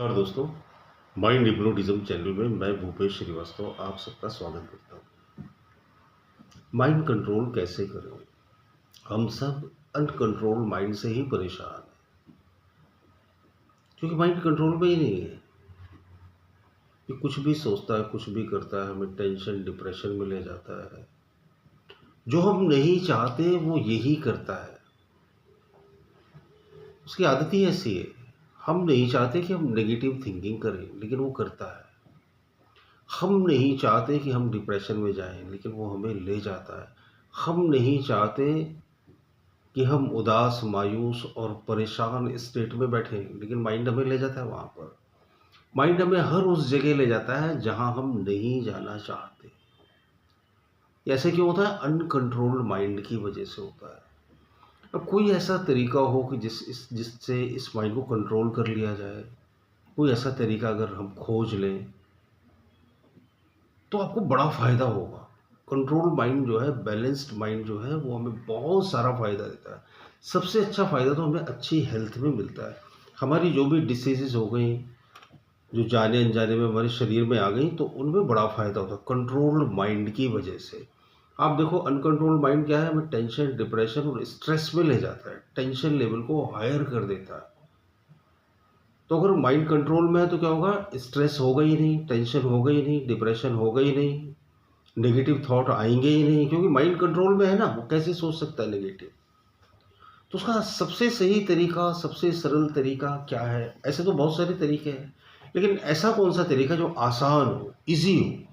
नमस्कार दोस्तों, mind hypnotism channel में मैं भूपेश श्रीवास्तव आप सबका स्वागत करता हूँ। माइंड कंट्रोल कैसे करें? हम सब अनकंट्रोल माइंड से ही परेशान हैं, क्योंकि माइंड कंट्रोल में ही नहीं है। ये कुछ भी सोचता है, कुछ भी करता है, हमें टेंशन डिप्रेशन में ले जाता है। जो हम नहीं चाहते वो यही करता है, उसकी आदत ही ऐसी है। हम नहीं चाहते कि हम नेगेटिव थिंकिंग करें, लेकिन वो करता है। हम नहीं चाहते कि हम डिप्रेशन में जाएं, लेकिन वो हमें ले जाता है। हम नहीं चाहते कि हम उदास, मायूस और परेशान स्टेट में बैठें, लेकिन माइंड हमें ले जाता है वहाँ पर। माइंड हमें हर उस जगह ले जाता है जहाँ हम नहीं जाना चाहते। ऐसे क्यों होता है? अनकंट्रोल्ड माइंड की वजह से होता है। अब कोई ऐसा तरीका हो कि जिससे इस माइंड को कंट्रोल कर लिया जाए, कोई ऐसा तरीका अगर हम खोज लें तो आपको बड़ा फ़ायदा होगा। कंट्रोल माइंड जो है, बैलेंस्ड माइंड जो है, वो हमें बहुत सारा फ़ायदा देता है। सबसे अच्छा फ़ायदा तो हमें अच्छी हेल्थ में मिलता है। हमारी जो भी डिसीज़ेज़ हो गई, जो जाने-अनजाने में हमारे शरीर में आ गई, तो उनमें बड़ा फ़ायदा होता है कंट्रोल्ड माइंड की वजह से। आप देखो, अनकंट्रोल्ड माइंड क्या है? हमें टेंशन, डिप्रेशन और स्ट्रेस में ले जाता है। टेंशन लेवल को हायर कर देता है। तो अगर माइंड कंट्रोल में है तो क्या होगा? स्ट्रेस होगा ही नहीं, टेंशन होगा ही नहीं, डिप्रेशन होगा ही नहीं, नेगेटिव थॉट आएंगे ही नहीं, क्योंकि माइंड कंट्रोल में है ना, वो कैसे सोच सकता है नेगेटिव। तो उसका सबसे सही तरीका, सबसे सरल तरीका क्या है? ऐसे तो बहुत सारे तरीके हैं, लेकिन ऐसा कौन सा तरीका जो आसान हो, इजी हो?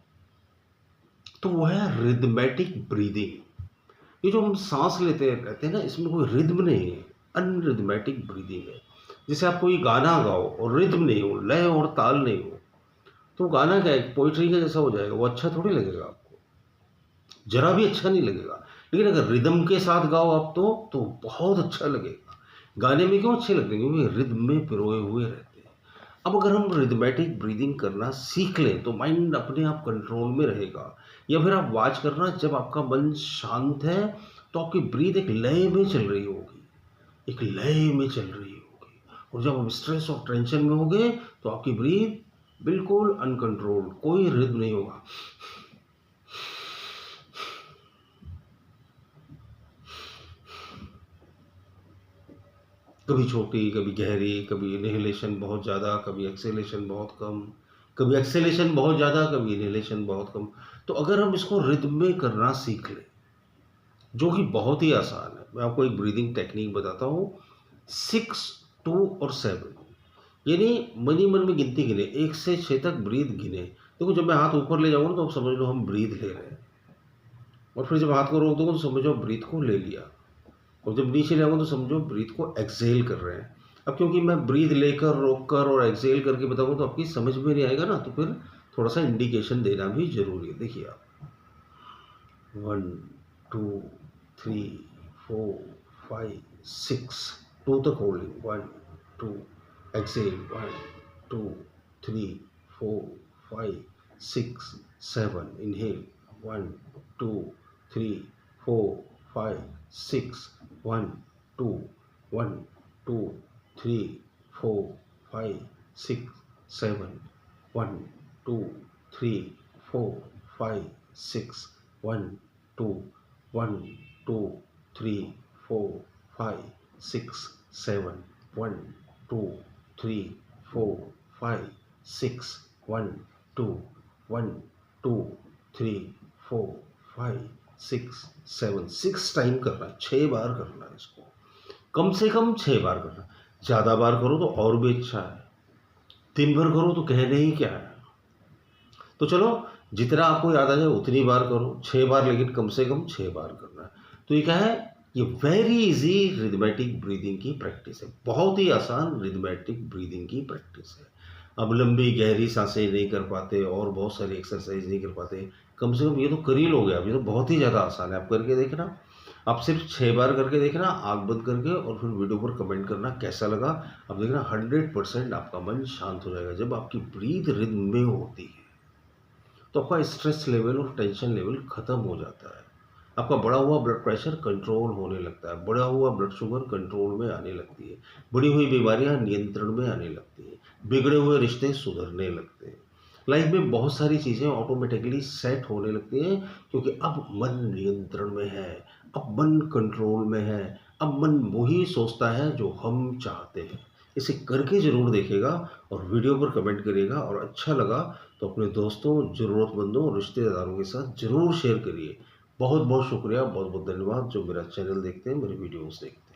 तो वो है रिदमेटिक ब्रीदिंग। ये जो हम सांस लेते रहते हैं ना, इसमें कोई रिद्म नहीं है, अनरिदमेटिक ब्रीदिंग है। जैसे आप कोई गाना गाओ और रिद्म नहीं हो, लय और ताल नहीं हो, तो गाना क्या है? पोइट्री का जैसा हो जाएगा, वो अच्छा थोड़ी लगेगा आपको, जरा भी अच्छा नहीं लगेगा। लेकिन अगर रिदम के साथ गाओ आप तो बहुत अच्छा लगेगा। गाने में क्यों अच्छे लगते हैं? क्योंकि रिदम में पिरोए हुए रहते हैं। अब अगर हम रिदमेटिक ब्रीदिंग करना सीख लें तो माइंड अपने आप कंट्रोल में रहेगा। या फिर आप वॉच करना, जब आपका मन शांत है तो आपकी ब्रीथ एक लय में चल रही होगी, एक लय में चल रही होगी। और जब आप स्ट्रेस और टेंशन में होगे तो आपकी ब्रीथ बिल्कुल अनकंट्रोल्ड, कोई रिदम नहीं होगा। कभी छोटी, कभी गहरी, कभी इनहेलेशन बहुत ज़्यादा, कभी एक्सहेलेशन बहुत कम, कभी एक्सहेलेशन बहुत ज़्यादा, कभी इनहेलेशन बहुत कम। तो अगर हम इसको रिदम में करना सीख लें, जो कि बहुत ही आसान है, मैं आपको एक ब्रीदिंग टेक्निक बताता हूँ। 6, 2 और 7, यानी मन ही मन में गिनती गिने, 1 से 6 तक ब्रीथ गिने। देखो, जब मैं हाथ ऊपर ले जाऊँगा तो आप समझ लो हम ब्रीथ ले रहे हैं, और फिर जब हाथ को रोक दूंगा तो समझो ब्रीथ को ले लिया, और जब नीचे ले आऊँगा तो समझो ब्रीथ को एक्सहेल कर रहे हैं। अब क्योंकि मैं ब्रीथ लेकर, रोक कर और एक्सहेल करके बताऊँगा तो आपकी समझ में नहीं आएगा ना, तो फिर थोड़ा सा इंडिकेशन देना भी ज़रूरी है। देखिए आप, 1, 2, 3, 4, 5, 6, 2 तक होल्डिंग, 1, 2, एक्सहेल, 1, 2, 3, 4, 5, 6, 7, इनहेल, 1, 2, 3, 4, 5, 6, 1, 2, 1, 2, 3, 4, 5, 6, 7, 1, 2, 3, 4, 5, 6, 1, 2, 1, 2, 3, 4, 5, 6, 7, 1, 2, 3, 4, 5, 6, 1, 2, 1, 2, 3, 4, 5, 6, 7, 6 टाइम करना है, 6 बार करना है इसको। कम से कम 6 बार करना है। ज़्यादा बार करो तो और भी अच्छा है, दिन भर करो तो कहने ही क्या है। तो चलो, जितना आपको याद आ जाए उतनी बार करो, 6 बार, लेकिन कम से कम 6 बार करना है। तो ये क्या है? ये वेरी इजी रिदमेटिक ब्रीदिंग की प्रैक्टिस है, बहुत ही आसान रिदमेटिक ब्रीदिंग की प्रैक्टिस है। अब लंबी गहरी सांसें नहीं कर पाते और बहुत सारी एक्सरसाइज नहीं कर पाते, कम से कम ये तो कर ही लोगे आप। ये तो बहुत ही ज़्यादा आसान है, आप करके देखना। आप सिर्फ 6 बार करके देखना, आँख बंद करके, और फिर वीडियो पर कमेंट करना कैसा लगा। अब देखना 100% आपका मन शांत हो जाएगा जब आपकी ब्रीथ रिदम में होती है, तो आपका स्ट्रेस लेवल और टेंशन लेवल ख़त्म हो जाता है। आपका बढ़ा हुआ ब्लड प्रेशर कंट्रोल होने लगता है, बढ़ा हुआ ब्लड शुगर कंट्रोल में आने लगती है, बढ़ी हुई बीमारियां नियंत्रण में आने लगती है, बिगड़े हुए रिश्ते सुधरने लगते हैं। लाइफ में बहुत सारी चीज़ें ऑटोमेटिकली सेट होने लगती हैं, क्योंकि अब मन नियंत्रण में है, अब मन कंट्रोल में है, अब मन वही सोचता है जो हम चाहते हैं। इसे करके ज़रूर देखिएगा और वीडियो पर कमेंट करिएगा, और अच्छा लगा तो अपने दोस्तों, ज़रूरतमंदों और रिश्तेदारों के साथ ज़रूर शेयर करिए। बहुत बहुत शुक्रिया, बहुत बहुत धन्यवाद जो मेरा चैनल देखते हैं, मेरे वीडियोज़ देखते हैं।